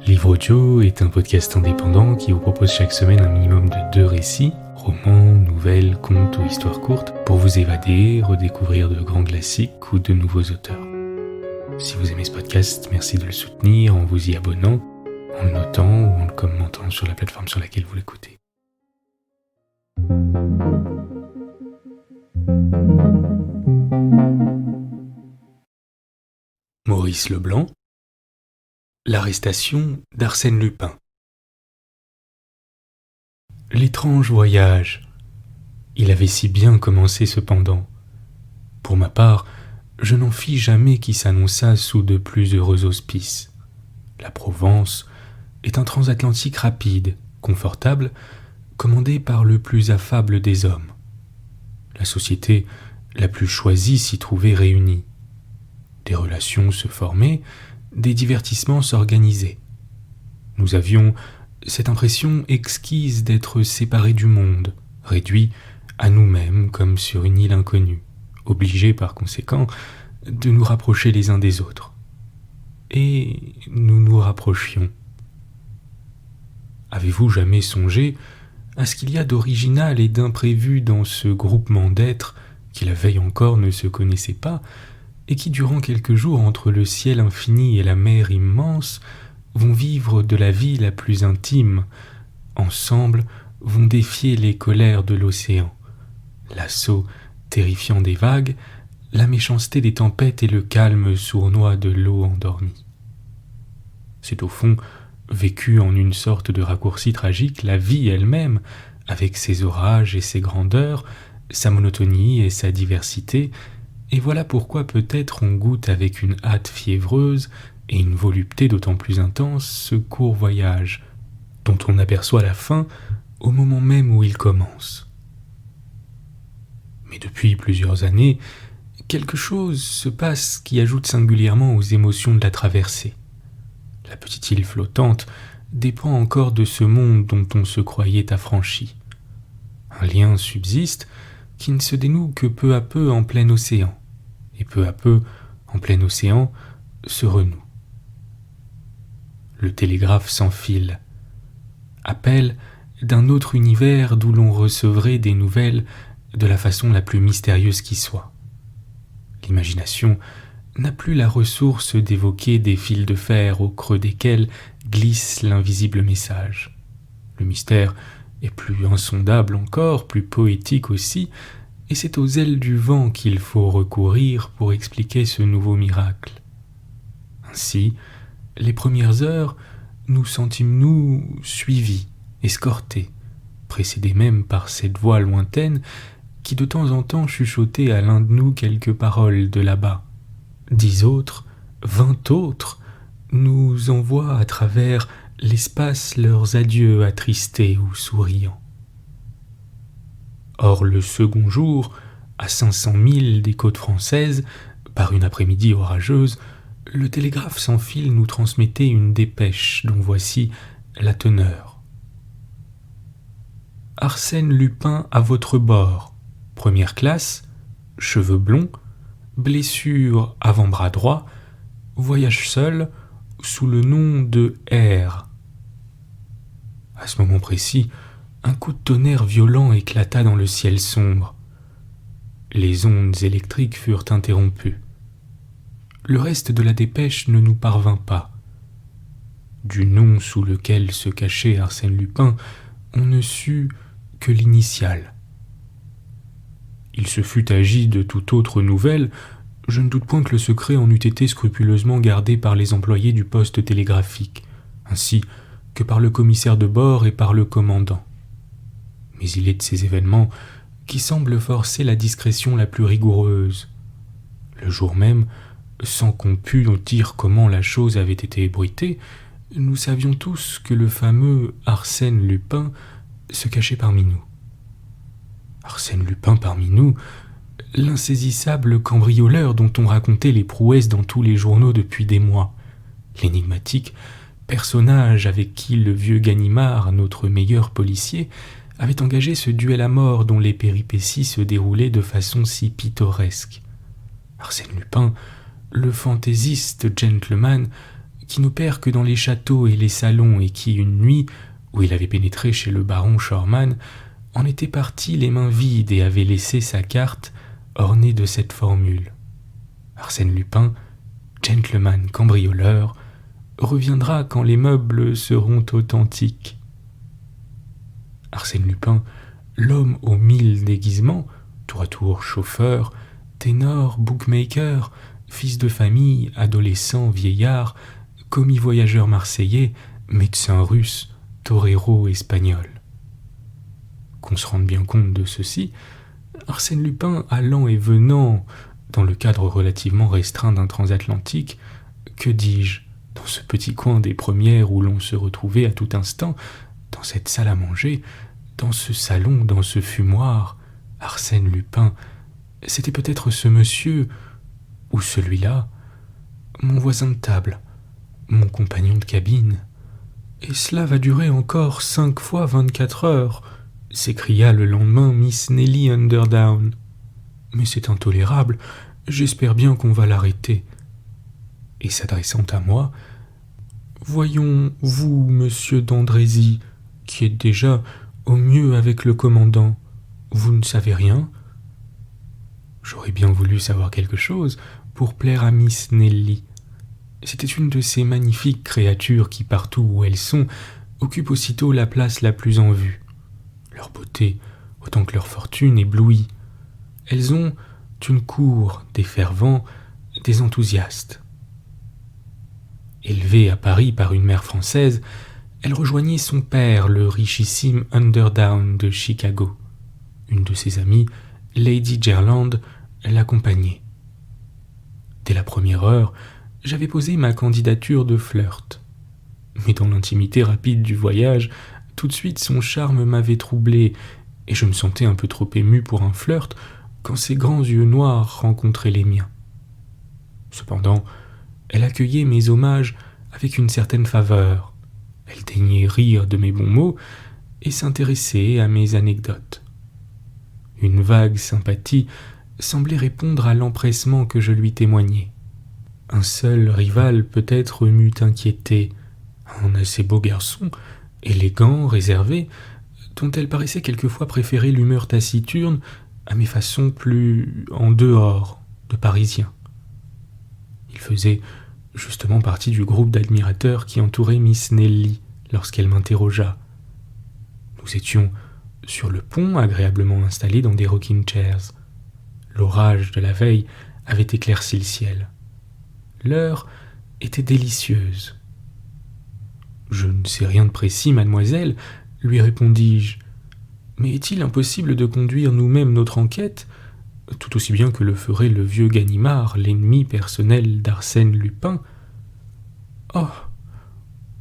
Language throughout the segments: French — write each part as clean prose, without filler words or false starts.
Livre Audio est un podcast indépendant qui vous propose chaque semaine un minimum de 2 récits, romans, nouvelles, contes ou histoires courtes, pour vous évader, redécouvrir de grands classiques ou de nouveaux auteurs. Si vous aimez ce podcast, merci de le soutenir en vous y abonnant, en le notant ou en le commentant sur la plateforme sur laquelle vous l'écoutez. Maurice Leblanc. L'arrestation d'Arsène Lupin. L'étrange voyage. Il avait si bien commencé cependant. Pour ma part, je n'en fis jamais qui s'annonça sous de plus heureux auspices. La Provence est un transatlantique rapide, confortable, commandé par le plus affable des hommes. La société la plus choisie s'y trouvait réunie. Des relations se formaient, des divertissements s'organisaient. Nous avions cette impression exquise d'être séparés du monde, réduits à nous-mêmes comme sur une île inconnue, obligés par conséquent de nous rapprocher les uns des autres. Et nous nous rapprochions. Avez-vous jamais songé à ce qu'il y a d'original et d'imprévu dans ce groupement d'êtres qui la veille encore ne se connaissaient pas, et qui, durant quelques jours entre le ciel infini et la mer immense, vont vivre de la vie la plus intime, ensemble vont défier les colères de l'océan, l'assaut terrifiant des vagues, la méchanceté des tempêtes et le calme sournois de l'eau endormie. C'est au fond, vécue en une sorte de raccourci tragique, la vie elle-même, avec ses orages et ses grandeurs, sa monotonie et sa diversité, et voilà pourquoi peut-être on goûte avec une hâte fiévreuse et une volupté d'autant plus intense ce court voyage, dont on aperçoit la fin au moment même où il commence. Mais depuis plusieurs années, quelque chose se passe qui ajoute singulièrement aux émotions de la traversée. La petite île flottante dépend encore de ce monde dont on se croyait affranchi. Un lien subsiste qui ne se dénoue que peu à peu en plein océan, et peu à peu, en plein océan, se renoue. Le télégraphe sans fil. Appel d'un autre univers d'où l'on recevrait des nouvelles de la façon la plus mystérieuse qui soit. L'imagination n'a plus la ressource d'évoquer des fils de fer au creux desquels glisse l'invisible message. Le mystère est plus insondable encore, plus poétique aussi, et c'est aux ailes du vent qu'il faut recourir pour expliquer ce nouveau miracle. Ainsi, les premières heures, nous sentîmes-nous suivis, escortés, précédés même par cette voix lointaine qui de temps en temps chuchotait à l'un de nous quelques paroles de là-bas. 10 autres, 20 autres, nous envoient à travers l'espace leurs adieux attristés ou souriants. Or le second jour, à 500 milles des côtes françaises, par une après-midi orageuse, le télégraphe sans fil nous transmettait une dépêche dont voici la teneur. Arsène Lupin à votre bord, première classe, cheveux blonds, blessure avant-bras droit, voyage seul, sous le nom de R. À ce moment précis, un coup de tonnerre violent éclata dans le ciel sombre. Les ondes électriques furent interrompues. Le reste de la dépêche ne nous parvint pas. Du nom sous lequel se cachait Arsène Lupin, on ne sut que l'initiale. Il se fût agi de toute autre nouvelle, je ne doute point que le secret en eût été scrupuleusement gardé par les employés du poste télégraphique, ainsi que par le commissaire de bord et par le commandant. Mais il est de ces événements qui semblent forcer la discrétion la plus rigoureuse. Le jour même, sans qu'on pût nous dire comment la chose avait été ébruitée, nous savions tous que le fameux Arsène Lupin se cachait parmi nous. Arsène Lupin parmi nous, l'insaisissable cambrioleur dont on racontait les prouesses dans tous les journaux depuis des mois, l'énigmatique personnage avec qui le vieux Ganimard, notre meilleur policier, avait engagé ce duel à mort dont les péripéties se déroulaient de façon si pittoresque. Arsène Lupin, le fantaisiste gentleman qui n'opère que dans les châteaux et les salons et qui, une nuit, où il avait pénétré chez le baron Shorman, en était parti les mains vides et avait laissé sa carte ornée de cette formule. Arsène Lupin, gentleman cambrioleur, reviendra quand les meubles seront authentiques. Arsène Lupin, l'homme aux 1000 déguisements, tour à tour chauffeur, ténor, bookmaker, fils de famille, adolescent, vieillard, commis voyageur marseillais, médecin russe, torero espagnol. Qu'on se rende bien compte de ceci, Arsène Lupin allant et venant, dans le cadre relativement restreint d'un transatlantique, que dis-je, dans ce petit coin des Premières où l'on se retrouvait à tout instant, dans cette salle à manger, dans ce salon, dans ce fumoir, Arsène Lupin, c'était peut-être ce monsieur, ou celui-là, mon voisin de table, mon compagnon de cabine. Et cela va durer encore 5 fois 24 heures, s'écria le lendemain Miss Nelly Underdown. Mais c'est intolérable, j'espère bien qu'on va l'arrêter. Et s'adressant à moi, voyons, vous, monsieur d'Andrézy, qui êtes déjà au mieux avec le commandant, vous ne savez rien ? J'aurais bien voulu savoir quelque chose pour plaire à Miss Nelly. C'était une de ces magnifiques créatures qui, partout où elles sont, occupent aussitôt la place la plus en vue. Leur beauté, autant que leur fortune, éblouit. Elles ont une cour, des fervents, des enthousiastes. Élevée à Paris par une mère française, elle rejoignit son père, le richissime Underdown de Chicago. Une de ses amies, Lady Gerland, l'accompagnait. Dès la première heure, j'avais posé ma candidature de flirt. Mais dans l'intimité rapide du voyage, tout de suite son charme m'avait troublé, et je me sentais un peu trop ému pour un flirt quand ses grands yeux noirs rencontraient les miens. Cependant, elle accueillait mes hommages avec une certaine faveur. Elle daignait rire de mes bons mots et s'intéressait à mes anecdotes. Une vague sympathie semblait répondre à l'empressement que je lui témoignais. Un seul rival peut-être m'eût inquiété, un assez beau garçon, élégant, réservé, dont elle paraissait quelquefois préférer l'humeur taciturne à mes façons plus en dehors de Parisien. Il faisait justement partie du groupe d'admirateurs qui entourait Miss Nelly lorsqu'elle m'interrogea. Nous étions sur le pont, agréablement installés dans des rocking chairs. L'orage de la veille avait éclairci le ciel. L'heure était délicieuse. « Je ne sais rien de précis, mademoiselle, » lui répondis-je. « Mais est-il impossible de conduire nous-mêmes notre enquête, tout aussi bien que le ferait le vieux Ganimard, l'ennemi personnel d'Arsène Lupin ? » « Oh,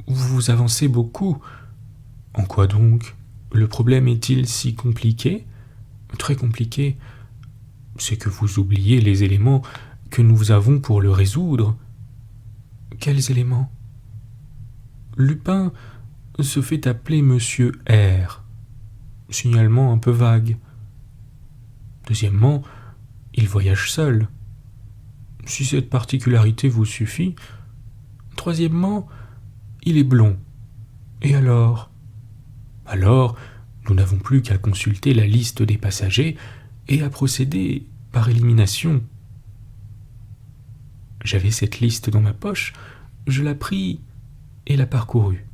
vous avancez beaucoup. En quoi donc ? Le problème est-il si compliqué ? Très compliqué. C'est que vous oubliez les éléments que nous avons pour le résoudre. » « Quels éléments ? » Lupin se fait appeler Monsieur R. Signalement un peu vague. Deuxièmement, il voyage seul. Si cette particularité vous suffit. Troisièmement, il est blond. Et alors ? Alors, nous n'avons plus qu'à consulter la liste des passagers et à procéder par élimination. J'avais cette liste dans ma poche, je la pris et la parcourus.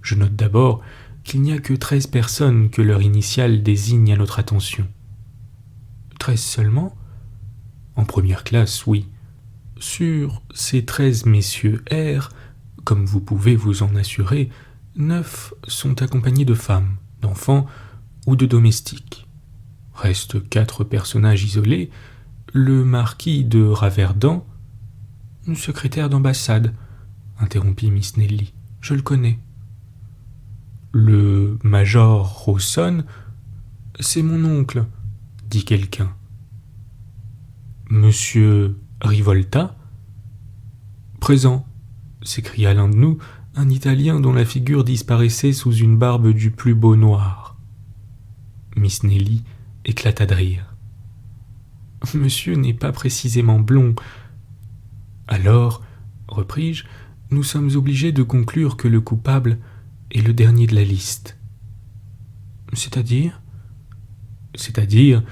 Je note d'abord qu'il n'y a que 13 personnes que leur initiale désigne à notre attention. 13 seulement ? En première classe, oui. Sur ces 13 messieurs R, comme vous pouvez vous en assurer, 9 sont accompagnés de femmes, d'enfants ou de domestiques. Restent 4 personnages isolés, le marquis de Raverdan, secrétaire d'ambassade, interrompit Miss Nelly, je le connais. Le major Rawson, c'est mon oncle, dit quelqu'un. Monsieur Rivolta, présent, s'écria l'un de nous, un Italien dont la figure disparaissait sous une barbe du plus beau noir. Miss Nelly éclata de rire. Monsieur n'est pas précisément blond. Alors, repris-je, nous sommes obligés de conclure que le coupable est le dernier de la liste. C'est-à-dire ? C'est-à-dire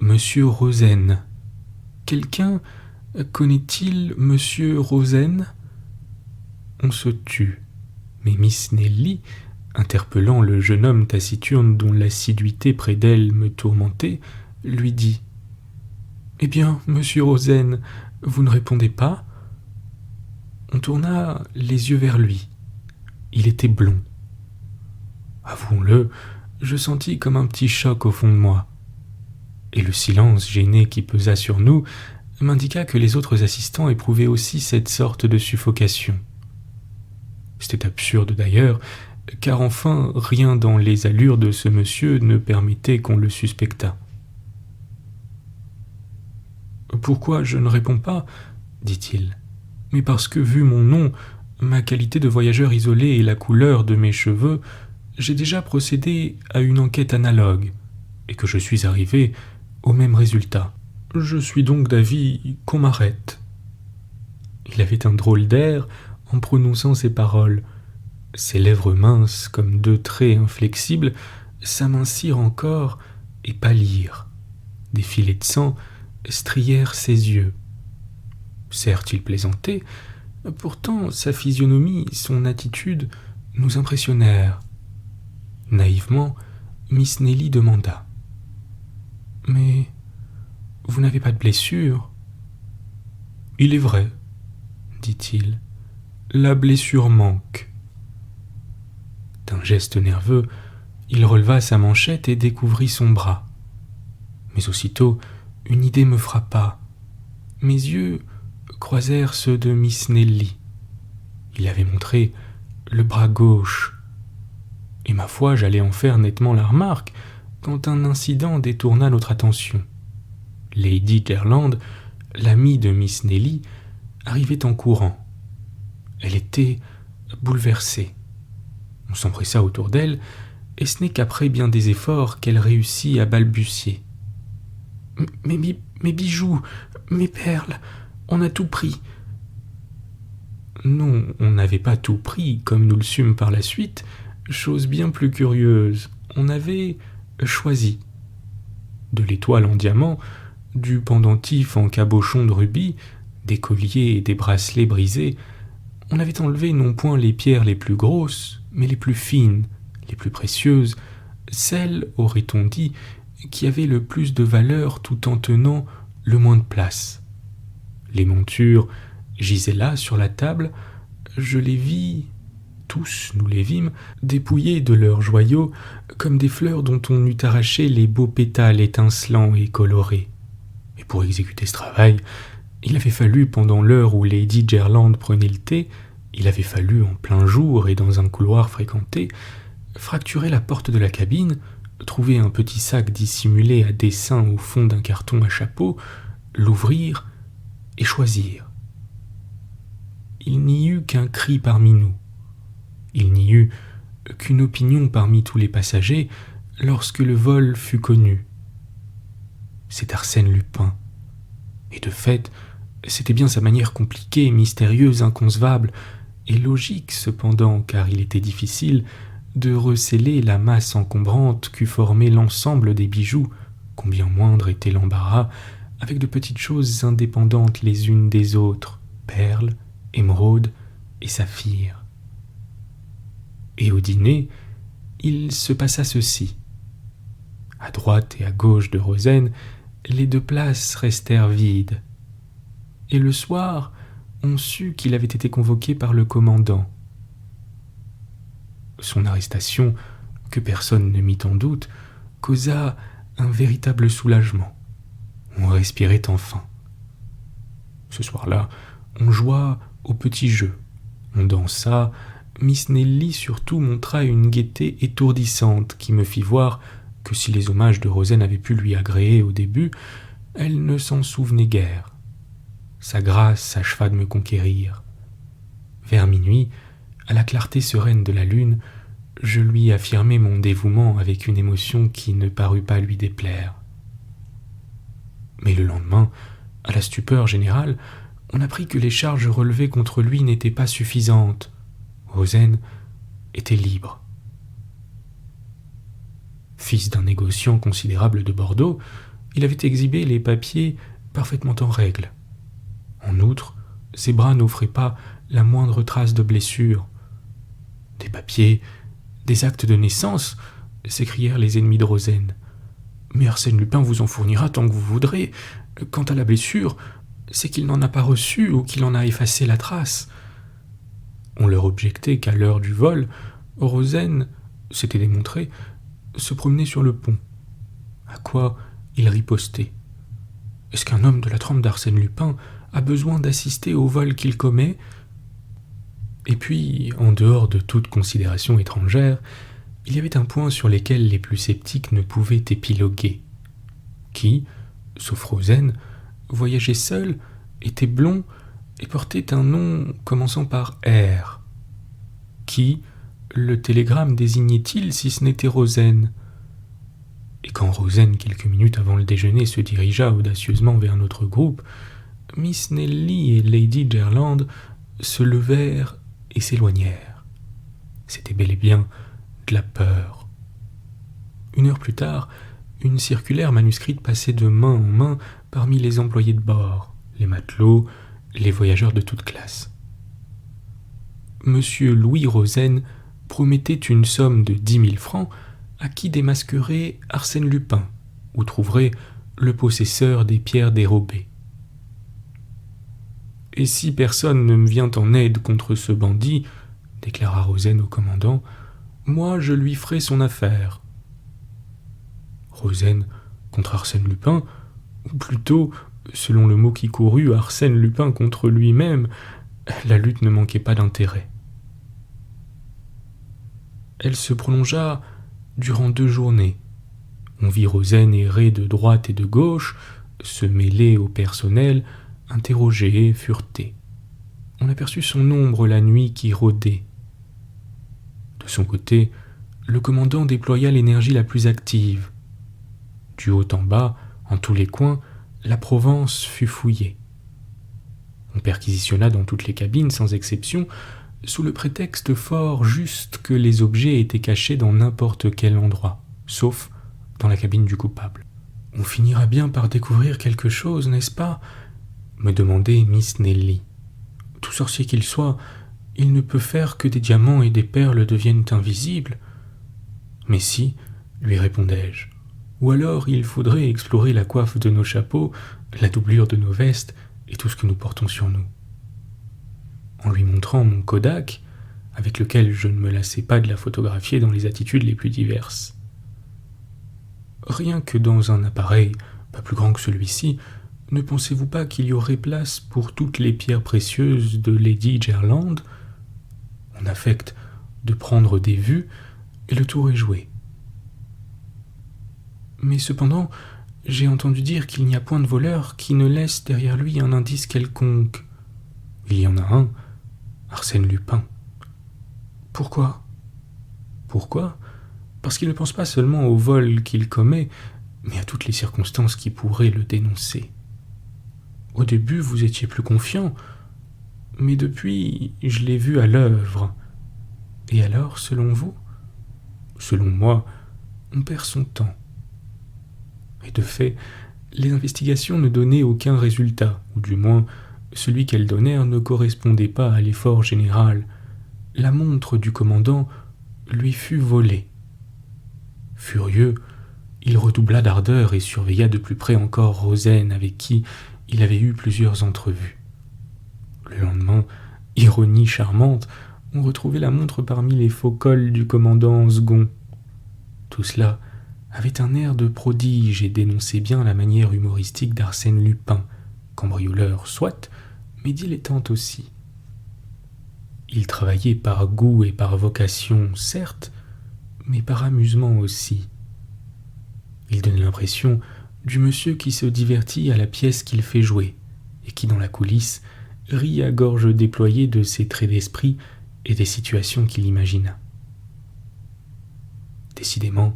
Monsieur Rosen. Quelqu'un connaît-il Monsieur Rosen ? On se tut, mais Miss Nelly, interpellant le jeune homme taciturne dont l'assiduité près d'elle me tourmentait, lui dit « Eh bien, Monsieur Rosen, vous ne répondez pas ?» On tourna les yeux vers lui. Il était blond. Avouons-le, je sentis comme un petit choc au fond de moi. Et le silence gêné qui pesa sur nous m'indiqua que les autres assistants éprouvaient aussi cette sorte de suffocation. C'était absurde d'ailleurs, car enfin rien dans les allures de ce monsieur ne permettait qu'on le suspectât. « Pourquoi je ne réponds pas ?» dit-il. « Mais parce que, vu mon nom, ma qualité de voyageur isolé et la couleur de mes cheveux, j'ai déjà procédé à une enquête analogue, et que je suis arrivé au même résultat. Je suis donc d'avis qu'on m'arrête. » Il avait un drôle d'air en prononçant ces paroles. Ses lèvres minces, comme deux traits inflexibles, s'amincirent encore et pâlirent. Des filets de sang strièrent ses yeux. Certes, il plaisantait, pourtant sa physionomie, son attitude nous impressionnèrent. Naïvement, Miss Nelly demanda « Mais vous n'avez pas de blessure ?»« Il est vrai, » dit-il, « la blessure manque. » D'un geste nerveux, il releva sa manchette et découvrit son bras. Mais aussitôt, une idée me frappa. Mes yeux croisèrent ceux de Miss Nelly. Il avait montré le bras gauche. Et ma foi, j'allais en faire nettement la remarque quand un incident détourna notre attention. Lady Gerland, l'amie de Miss Nelly, arrivait en courant. Elle était bouleversée. On s'empressa autour d'elle, et ce n'est qu'après bien des efforts qu'elle réussit à balbutier. « Mes bijoux, mes perles, on a tout pris. » Non, on n'avait pas tout pris, comme nous le sûmes par la suite, chose bien plus curieuse. On avait choisi. De l'étoile en diamant, du pendentif en cabochon de rubis, des colliers et des bracelets brisés, on avait enlevé non point les pierres les plus grosses, mais les plus fines, les plus précieuses, celles, aurait-on dit, qui avaient le plus de valeur tout en tenant le moins de place. Les montures gisaient là sur la table, je les vis, tous nous les vîmes, dépouillées de leurs joyaux, comme des fleurs dont on eût arraché les beaux pétales étincelants et colorés. Et pour exécuter ce travail, il avait fallu, pendant l'heure où Lady Gerland prenait le thé, il avait fallu, en plein jour et dans un couloir fréquenté, fracturer la porte de la cabine, trouver un petit sac dissimulé à dessein au fond d'un carton à chapeau, l'ouvrir et choisir. Il n'y eut qu'un cri parmi nous. Il n'y eut qu'une opinion parmi tous les passagers lorsque le vol fut connu. C'est Arsène Lupin. Et de fait, c'était bien sa manière compliquée, mystérieuse, inconcevable, et logique cependant, car il était difficile de recéler la masse encombrante qu'eût formé l'ensemble des bijoux, combien moindre était l'embarras, avec de petites choses indépendantes les unes des autres, perles, émeraudes et saphirs. Et au dîner, il se passa ceci. À droite et à gauche de Rosen, les deux places restèrent vides. Et le soir, on sut qu'il avait été convoqué par le commandant. Son arrestation, que personne ne mit en doute, causa un véritable soulagement. On respirait enfin. Ce soir-là, on joua au petit jeu. On dansa. Miss Nelly surtout montra une gaieté étourdissante qui me fit voir que si les hommages de Rosen avaient pu lui agréer au début, elle ne s'en souvenait guère. Sa grâce s'acheva de me conquérir. Vers minuit, à la clarté sereine de la lune, je lui affirmai mon dévouement avec une émotion qui ne parut pas lui déplaire. Mais le lendemain, à la stupeur générale, on apprit que les charges relevées contre lui n'étaient pas suffisantes. Rosen était libre. Fils d'un négociant considérable de Bordeaux, il avait exhibé les papiers parfaitement en règle. En outre, ses bras n'offraient pas la moindre trace de blessure. « Des papiers, des actes de naissance !» s'écrièrent les ennemis de Rosen. « Mais Arsène Lupin vous en fournira tant que vous voudrez. Quant à la blessure, c'est qu'il n'en a pas reçu ou qu'il en a effacé la trace. » On leur objectait qu'à l'heure du vol, Rosen, s'était démontré, se promenait sur le pont. À quoi il ripostait. Est-ce qu'un homme de la trempe d'Arsène Lupin a besoin d'assister au vol qu'il commet ? Et puis, en dehors de toute considération étrangère, il y avait un point sur lequel les plus sceptiques ne pouvaient épiloguer. Qui, sauf Rosen, voyageait seul, était blond et portait un nom commençant par R. Qui le télégramme désignait-il si ce n'était Rosen ? Et quand Rosen, quelques minutes avant le déjeuner, se dirigea audacieusement vers notre groupe, Miss Nelly et Lady Jerland se levèrent et s'éloignèrent. C'était bel et bien de la peur. 1 heure plus tard, une circulaire manuscrite passait de main en main parmi les employés de bord, les matelots, les voyageurs de toute classe. Monsieur Louis Rosen promettait une somme de 10 000 francs à qui démasquerait Arsène Lupin ou trouverait le possesseur des pierres dérobées. « Et si personne ne me vient en aide contre ce bandit, déclara Rosen au commandant, moi je lui ferai son affaire. » Rosen contre Arsène Lupin, ou plutôt, selon le mot qui courut, Arsène Lupin contre lui-même, la lutte ne manquait pas d'intérêt. Elle se prolongea durant 2 journées. On vit Rosen errer de droite et de gauche, se mêler au personnel, interroger, fureter. On aperçut son ombre la nuit qui rôdait. De son côté, le commandant déploya l'énergie la plus active. Du haut en bas, en tous les coins, la Provence fut fouillée. On perquisitionna dans toutes les cabines, sans exception, sous le prétexte fort juste que les objets étaient cachés dans n'importe quel endroit, sauf dans la cabine du coupable. « On finira bien par découvrir quelque chose, n'est-ce pas ?» me demandait Miss Nelly. « Tout sorcier qu'il soit, il ne peut faire que des diamants et des perles deviennent invisibles. »« Mais si, » lui répondais-je. « Ou alors il faudrait explorer la coiffe de nos chapeaux, la doublure de nos vestes et tout ce que nous portons sur nous. » En lui montrant mon Kodak, avec lequel je ne me lassais pas de la photographier dans les attitudes les plus diverses. Rien que dans un appareil pas plus grand que celui-ci, ne pensez-vous pas qu'il y aurait place pour toutes les pierres précieuses de Lady Jerland ? On affecte de prendre des vues et le tour est joué. Mais cependant, j'ai entendu dire qu'il n'y a point de voleur qui ne laisse derrière lui un indice quelconque. Il y en a un, Arsène Lupin. Pourquoi ? Pourquoi ? Parce qu'il ne pense pas seulement au vol qu'il commet, mais à toutes les circonstances qui pourraient le dénoncer. Au début, vous étiez plus confiant, mais depuis, je l'ai vu à l'œuvre. Et alors, selon vous ? Selon moi, on perd son temps. Et de fait, les investigations ne donnaient aucun résultat, ou du moins, celui qu'elles donnèrent ne correspondait pas à l'effort général. La montre du commandant lui fut volée. Furieux, il redoubla d'ardeur et surveilla de plus près encore Rosen, avec qui il avait eu plusieurs entrevues. Le lendemain, ironie charmante, on retrouvait la montre parmi les faux cols du commandant Sgon. Tout cela avait un air de prodige et dénonçait bien la manière humoristique d'Arsène Lupin, cambrioleur soit, mais dilettante aussi. Il travaillait par goût et par vocation, certes, mais par amusement aussi. Il donnait l'impression du monsieur qui se divertit à la pièce qu'il fait jouer, et qui, dans la coulisse, rit à gorge déployée de ses traits d'esprit et des situations qu'il imagina. Décidément,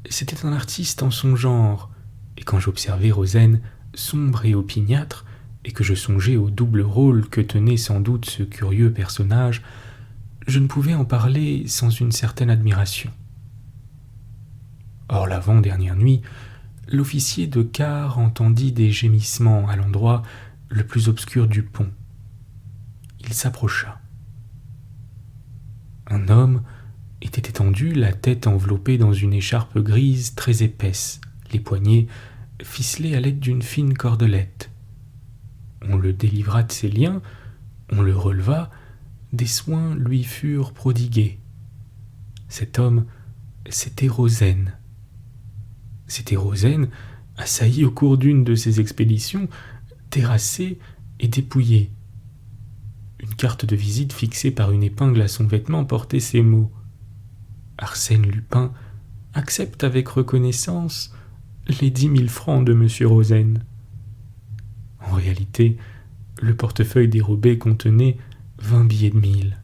c'était un artiste en son genre, et quand j'observais Rosen, sombre et opiniâtre, et que je songeais au double rôle que tenait sans doute ce curieux personnage, je ne pouvais en parler sans une certaine admiration. Or l'avant-dernière nuit, l'officier de quart entendit des gémissements à l'endroit le plus obscur du pont. Il s'approcha. Un homme était étendu, la tête enveloppée dans une écharpe grise très épaisse, les poignets ficelés à l'aide d'une fine cordelette. On le délivra de ses liens, on le releva, des soins lui furent prodigués. Cet homme, c'était Rozaine. C'était Rozaine, assailli au cours d'une de ses expéditions, terrassé et dépouillé. Une carte de visite fixée par une épingle à son vêtement portait ces mots: Arsène Lupin accepte avec reconnaissance les 10 000 francs de M. Rozaine. En réalité, le portefeuille dérobé contenait 20 billets de 1000.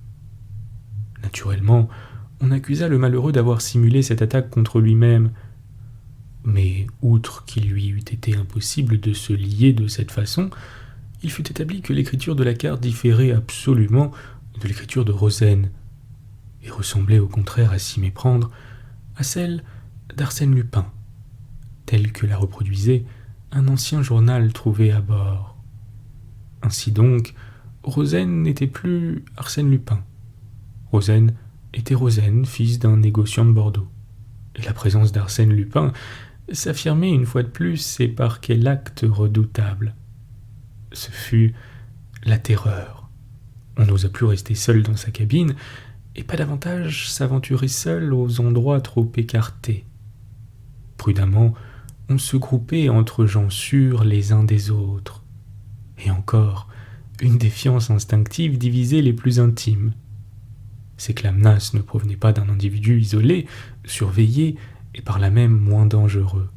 Naturellement, on accusa le malheureux d'avoir simulé cette attaque contre lui-même. Mais, outre qu'il lui eût été impossible de se lier de cette façon, il fut établi que l'écriture de la carte différait absolument de l'écriture de Rozaine, et ressemblait au contraire à s'y méprendre à celle d'Arsène Lupin, telle que la reproduisait un ancien journal trouvé à bord. Ainsi donc, Rozaine n'était plus Arsène Lupin. Rozaine était Rozaine, fils d'un négociant de Bordeaux. Et la présence d'Arsène Lupin s'affirmait une fois de plus, et par quel acte redoutable. Ce fut la terreur. On n'osa plus rester seul dans sa cabine, et pas davantage s'aventurer seul aux endroits trop écartés. Prudemment, on se groupait entre gens sûrs les uns des autres. Et encore, une défiance instinctive divisait les plus intimes. C'est que la menace ne provenait pas d'un individu isolé, surveillé, et par là même moins dangereux.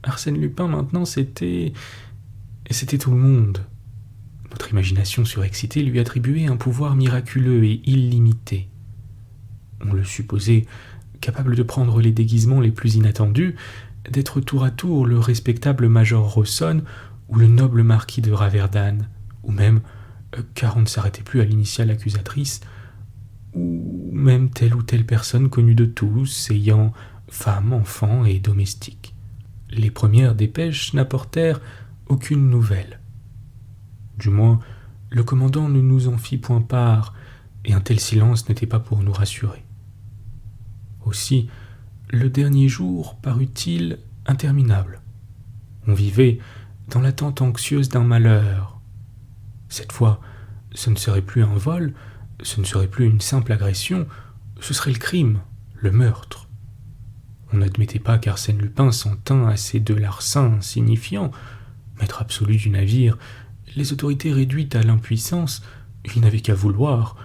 Arsène Lupin, maintenant, c'était tout le monde. Notre imagination surexcitée lui attribuait un pouvoir miraculeux et illimité. On le supposait capable de prendre les déguisements les plus inattendus, d'être tour à tour le respectable major Rawson ou le noble marquis de Raverdane, ou même, car on ne s'arrêtait plus à l'initiale accusatrice, ou même telle ou telle personne connue de tous, ayant femme, enfants et domestiques. Les premières dépêches n'apportèrent aucune nouvelle. Du moins, le commandant ne nous en fit point part, et un tel silence n'était pas pour nous rassurer. Aussi, le dernier jour parut-il interminable. On vivait dans l'attente anxieuse d'un malheur. Cette fois, ce ne serait plus un vol, ce ne serait plus une simple agression, ce serait le crime, le meurtre. On n'admettait pas qu'Arsène Lupin s'en tînt à ces 2 larcins insignifiants. Maître absolu du navire, les autorités réduites à l'impuissance, il n'avait qu'à vouloir,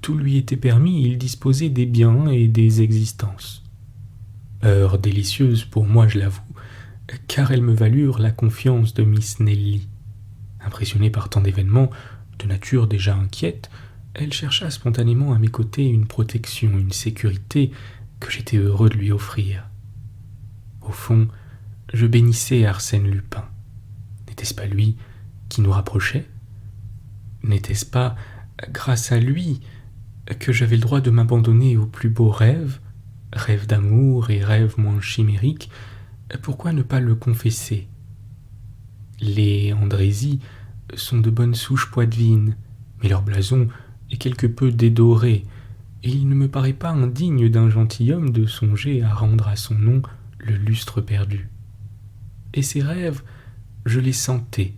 tout lui était permis, il disposait des biens et des existences. Heure délicieuse pour moi, je l'avoue, car elles me valurent la confiance de Miss Nelly. Impressionnée par tant d'événements, de nature déjà inquiète, elle chercha spontanément à mes côtés une protection, une sécurité que j'étais heureux de lui offrir. Au fond, je bénissais Arsène Lupin. N'était-ce pas lui qui nous rapprochait? N'était-ce pas grâce à lui que j'avais le droit de m'abandonner aux plus beaux rêves, rêves d'amour et rêves moins chimériques? Pourquoi ne pas le confesser? Les Andrézy sont de bonnes souches poitevines, mais leur blason est quelque peu dédoré, et il ne me paraît pas indigne d'un gentilhomme de songer à rendre à son nom le lustre perdu. Et ces rêves, je les sentais,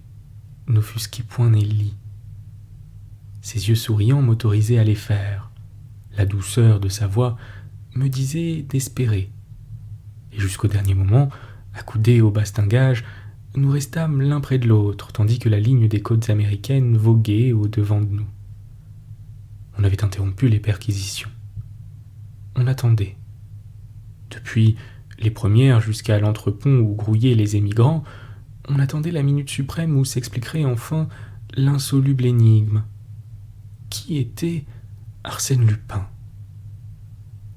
n'offusquaient point Nelly. Ses yeux souriants m'autorisaient à les faire. La douceur de sa voix me disait d'espérer. Et jusqu'au dernier moment, accoudés au bastingage, nous restâmes l'un près de l'autre, tandis que la ligne des côtes américaines voguait au-devant de nous. On avait interrompu les perquisitions. On attendait. Depuis les premières jusqu'à l'entrepont où grouillaient les émigrants, on attendait la minute suprême où s'expliquerait enfin l'insoluble énigme. Qui était Arsène Lupin?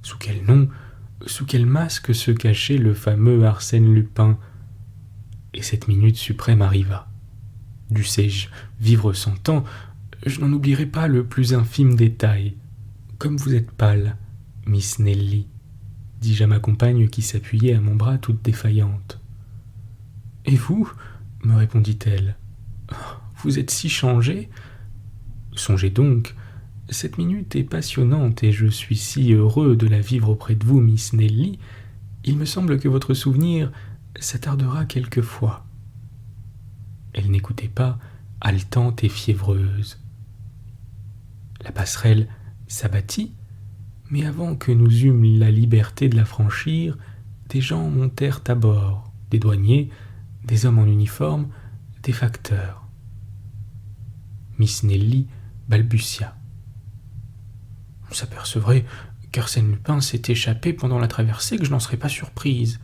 Sous quel nom, sous quel masque se cachait le fameux Arsène Lupin? Et cette minute suprême arriva. Dussé-je vivre 100 ans, je n'en oublierai pas le plus infime détail. Comme vous êtes pâle, Miss Nelly, dis-je à ma compagne qui s'appuyait à mon bras toute défaillante. Et vous, me répondit-elle, vous êtes si changée. Songez donc, cette minute est passionnante et je suis si heureux de la vivre auprès de vous, Miss Nelly. Il me semble que votre souvenir s'attardera quelquefois. Elle n'écoutait pas, haletante et fiévreuse. La passerelle s'abattit, mais avant que nous eûmes la liberté de la franchir, des gens montèrent à bord, des douaniers, des hommes en uniforme, des facteurs. Miss Nelly balbutia. On s'apercevrait qu'Arsène Lupin s'est échappé pendant la traversée, que je n'en serais pas surprise.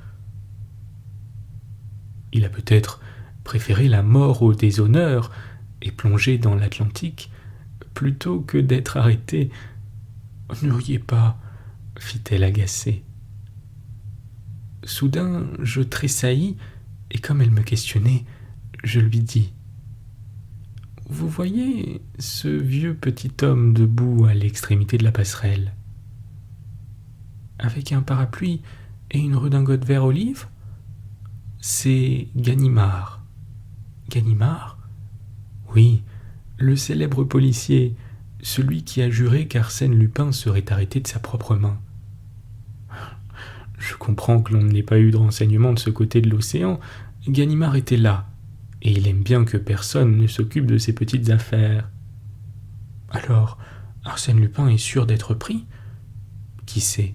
Il a peut-être préféré la mort au déshonneur et plongé dans l'Atlantique plutôt que d'être arrêté. Ne riez pas, fit-elle agacée. Soudain, je tressaillis et comme elle me questionnait, je lui dis « Vous voyez ce vieux petit homme debout à l'extrémité de la passerelle, avec un parapluie et une redingote vert olive? C'est Ganimard. » Ganimard? Oui, le célèbre policier, celui qui a juré qu'Arsène Lupin serait arrêté de sa propre main. Je comprends que l'on n'ait pas eu de renseignements de ce côté de l'océan. Ganimard était là, et il aime bien que personne ne s'occupe de ses petites affaires. Alors, Arsène Lupin est sûr d'être pris? Qui sait?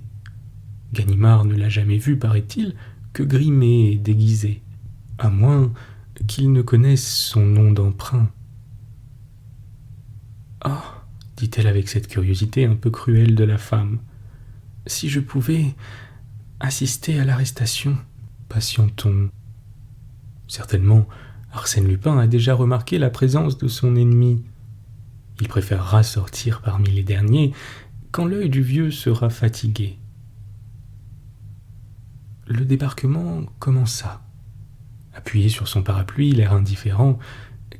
Ganimard ne l'a jamais vu, paraît-il, que grimé et déguisé, à moins qu'il ne connaisse son nom d'emprunt. « Ah !» dit-elle avec cette curiosité un peu cruelle de la femme. « Si je pouvais assister à l'arrestation, patientons. Certainement, Arsène Lupin a déjà remarqué la présence de son ennemi. Il préférera sortir parmi les derniers quand l'œil du vieux sera fatigué. » Le débarquement commença. Appuyé sur son parapluie, l'air indifférent,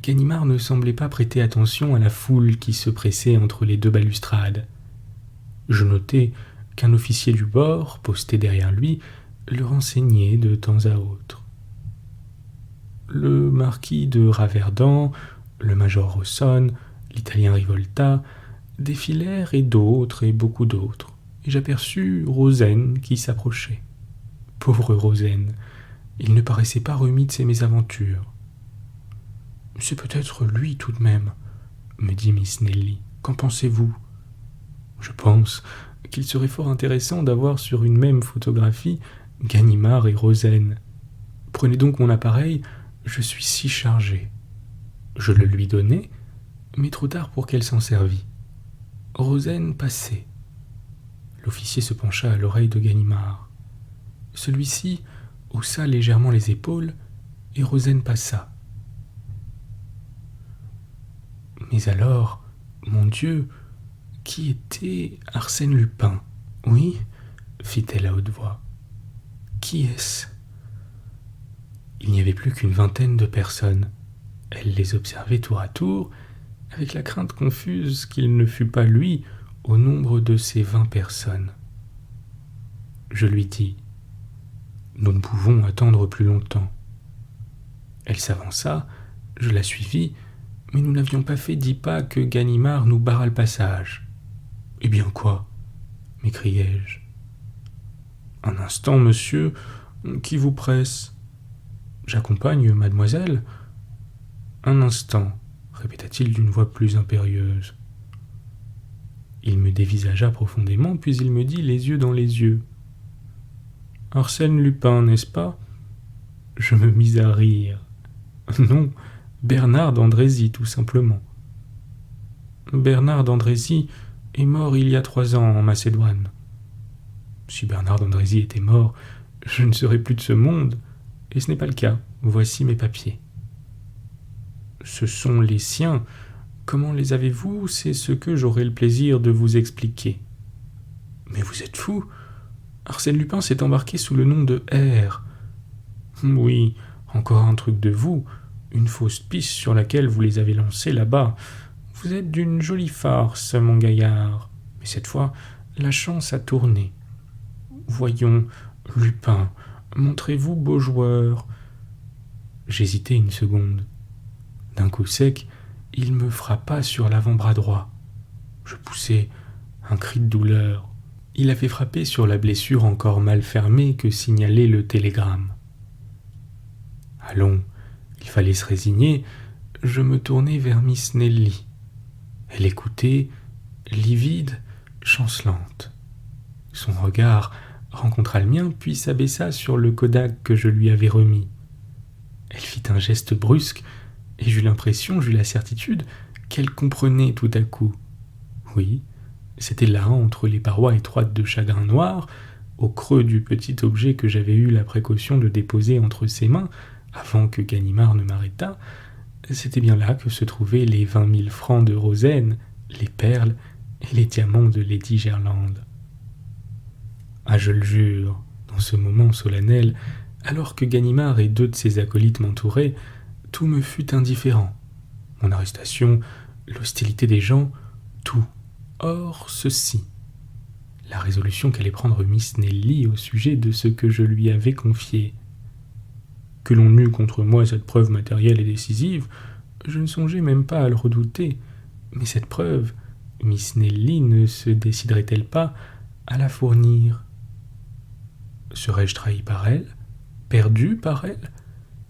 Ganimard ne semblait pas prêter attention à la foule qui se pressait entre les deux balustrades. Je notai qu'un officier du bord, posté derrière lui, le renseignait de temps à autre. Le marquis de Raverdan, le major Rosson, l'italien Rivolta défilèrent et d'autres et beaucoup d'autres, et j'aperçus Rosen qui s'approchait. Pauvre Rosen, il ne paraissait pas remis de ses mésaventures. « C'est peut-être lui tout de même, » me dit Miss Nelly. « Qu'en pensez-vous » ? « Je pense qu'il serait fort intéressant d'avoir sur une même photographie Ganimard et Rosen. Prenez donc mon appareil, je suis si chargé. » Je le lui donnai, mais trop tard pour qu'elle s'en servît. Rosen passait. L'officier se pencha à l'oreille de Ganimard. Celui-ci haussa légèrement les épaules et Rosen passa. Mais alors, mon Dieu, qui était Arsène Lupin? Oui, fit-elle à haute voix. Qui est-ce? Il n'y avait plus qu'une vingtaine de personnes. Elle les observait tour à tour, avec la crainte confuse qu'il ne fût pas lui au nombre de ces 20 personnes. Je lui dis « Nous ne pouvons attendre plus longtemps. » Elle s'avança, je la suivis, mais nous n'avions pas fait 10 pas que Ganimard nous barra le passage. « Eh bien quoi ?» m'écriai-je. « Un instant, monsieur, qui vous presse ? J'accompagne mademoiselle. » « Un instant, » répéta-t-il d'une voix plus impérieuse. Il me dévisagea profondément, puis il me dit les yeux dans les yeux. « Arsène Lupin, n'est-ce pas ?» Je me mis à rire. « Non, Bernard d'Andrézy, tout simplement. »« Bernard d'Andrézy est mort il y a 3 ans en Macédoine. » Si Bernard d'Andrézy était mort, je ne serais plus de ce monde, et ce n'est pas le cas. Voici mes papiers. Ce sont les siens. Comment les avez-vous? C'est ce que j'aurai le plaisir de vous expliquer. Mais vous êtes fou. Arsène Lupin s'est embarqué sous le nom de R. Oui, encore un truc de vous. une fausse piste sur laquelle vous les avez lancés là-bas. Vous êtes d'une jolie farce, mon gaillard. Mais cette fois, la chance a tourné. Voyons, Lupin, montrez-vous beau joueur. » J'hésitai une seconde. D'un coup sec, il me frappa sur l'avant-bras droit. Je poussai un cri de douleur. Il avait frappé sur la blessure encore mal fermée que signalait le télégramme. Allons, il fallait se résigner. Je me tournai vers Miss Nelly. Elle écoutait, livide, chancelante. Son regard rencontra le mien, puis s'abaissa sur le Kodak que je lui avais remis. Elle fit un geste brusque, et j'eus la certitude qu'elle comprenait tout à coup. Oui, c'était là, entre les parois étroites de chagrin noir, au creux du petit objet que j'avais eu la précaution de déposer entre ses mains, avant que Ganimard ne m'arrêtât, c'était bien là que se trouvaient les 20 000 francs de Rosaine, les perles et les diamants de Lady Gerlande. Ah, je le jure, dans ce moment solennel, alors que Ganimard et 2 de ses acolytes m'entouraient, tout me fut indifférent. Mon arrestation, l'hostilité des gens, tout. Or, ceci. La résolution qu'allait prendre Miss Nelly au sujet de ce que je lui avais confié. Que l'on eût contre moi cette preuve matérielle et décisive, je ne songeais même pas à le redouter. Mais cette preuve, Miss Nelly ne se déciderait-elle pas à la fournir? Serais-je trahi par elle? Perdu par elle?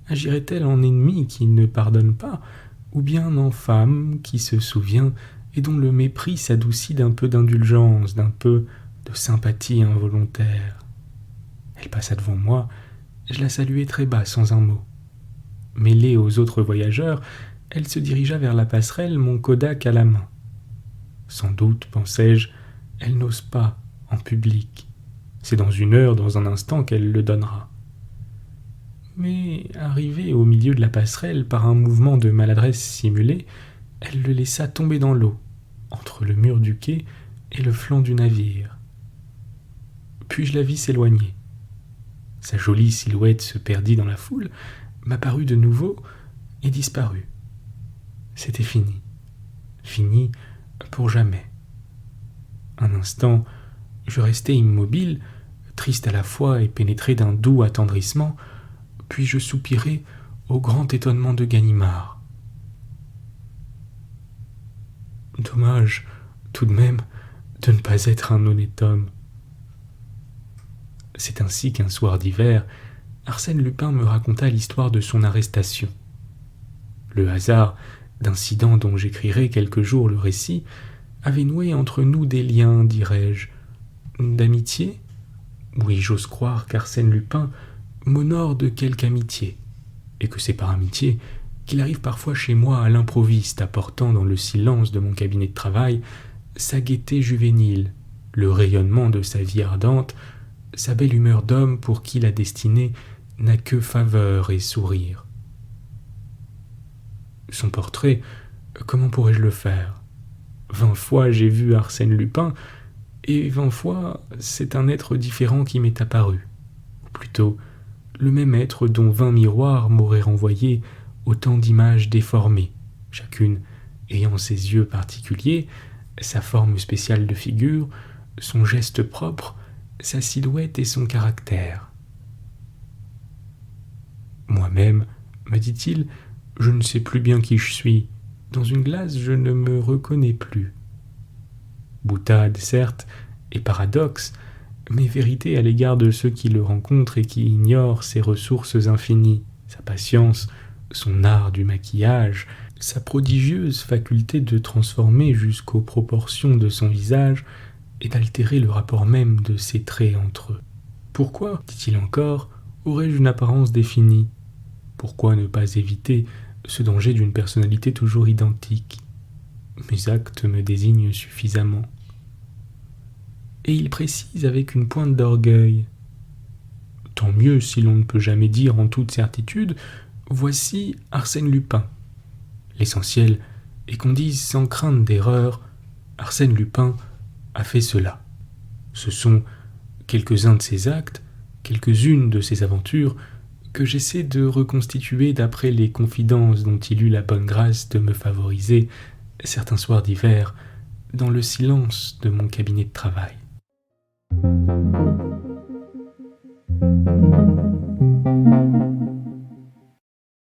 Agirait-elle en ennemi qui ne pardonne pas, ou bien en femme qui se souvient et dont le mépris s'adoucit d'un peu d'indulgence, d'un peu de sympathie involontaire? Elle passa devant moi, je la saluai très bas, sans un mot. Mêlée aux autres voyageurs, elle se dirigea vers la passerelle, mon Kodak à la main. Sans doute, pensai-je, elle n'ose pas, en public. C'est dans 1 heure, dans un instant, qu'elle le donnera. Mais, arrivée au milieu de la passerelle par un mouvement de maladresse simulée, elle le laissa tomber dans l'eau, entre le mur du quai et le flanc du navire. Puis je la vis s'éloigner. Sa jolie silhouette se perdit dans la foule, m'apparut de nouveau et disparut. C'était fini. Fini pour jamais. Un instant, je restai immobile, triste à la fois et pénétré d'un doux attendrissement, puis je soupirai au grand étonnement de Ganimard. Dommage, tout de même, de ne pas être un honnête homme. C'est ainsi qu'un soir d'hiver, Arsène Lupin me raconta l'histoire de son arrestation. Le hasard d'incidents dont j'écrirai quelque jour le récit avait noué entre nous des liens, dirais-je, d'amitié. Oui, j'ose croire qu'Arsène Lupin m'honore de quelque amitié, et que c'est par amitié qu'il arrive parfois chez moi à l'improviste, apportant dans le silence de mon cabinet de travail sa gaieté juvénile, le rayonnement de sa vie ardente, sa belle humeur d'homme pour qui la destinée n'a que faveur et sourire. Son portrait, comment pourrais-je le faire? 20 fois j'ai vu Arsène Lupin, et 20 fois c'est un être différent qui m'est apparu. Ou plutôt, le même être dont 20 miroirs m'auraient renvoyé autant d'images déformées, chacune ayant ses yeux particuliers, sa forme spéciale de figure, son geste propre, sa silhouette et son caractère. Moi-même, me dit-il, je ne sais plus bien qui je suis. Dans une glace, je ne me reconnais plus. Boutade, certes, et paradoxe, mais vérité à l'égard de ceux qui le rencontrent et qui ignorent ses ressources infinies, sa patience, son art du maquillage, sa prodigieuse faculté de transformer jusqu'aux proportions de son visage et d'altérer le rapport même de ses traits entre eux. Pourquoi, dit-il encore, aurais-je une apparence définie? Pourquoi ne pas éviter ce danger d'une personnalité toujours identique? Mes actes me désignent suffisamment. Et il précise avec une pointe d'orgueil. Tant mieux si l'on ne peut jamais dire en toute certitude, voici Arsène Lupin. L'essentiel est qu'on dise sans crainte d'erreur, Arsène Lupin a fait cela. Ce sont quelques-uns de ses actes, quelques-unes de ses aventures que j'essaie de reconstituer d'après les confidences dont il eut la bonne grâce de me favoriser certains soirs d'hiver dans le silence de mon cabinet de travail.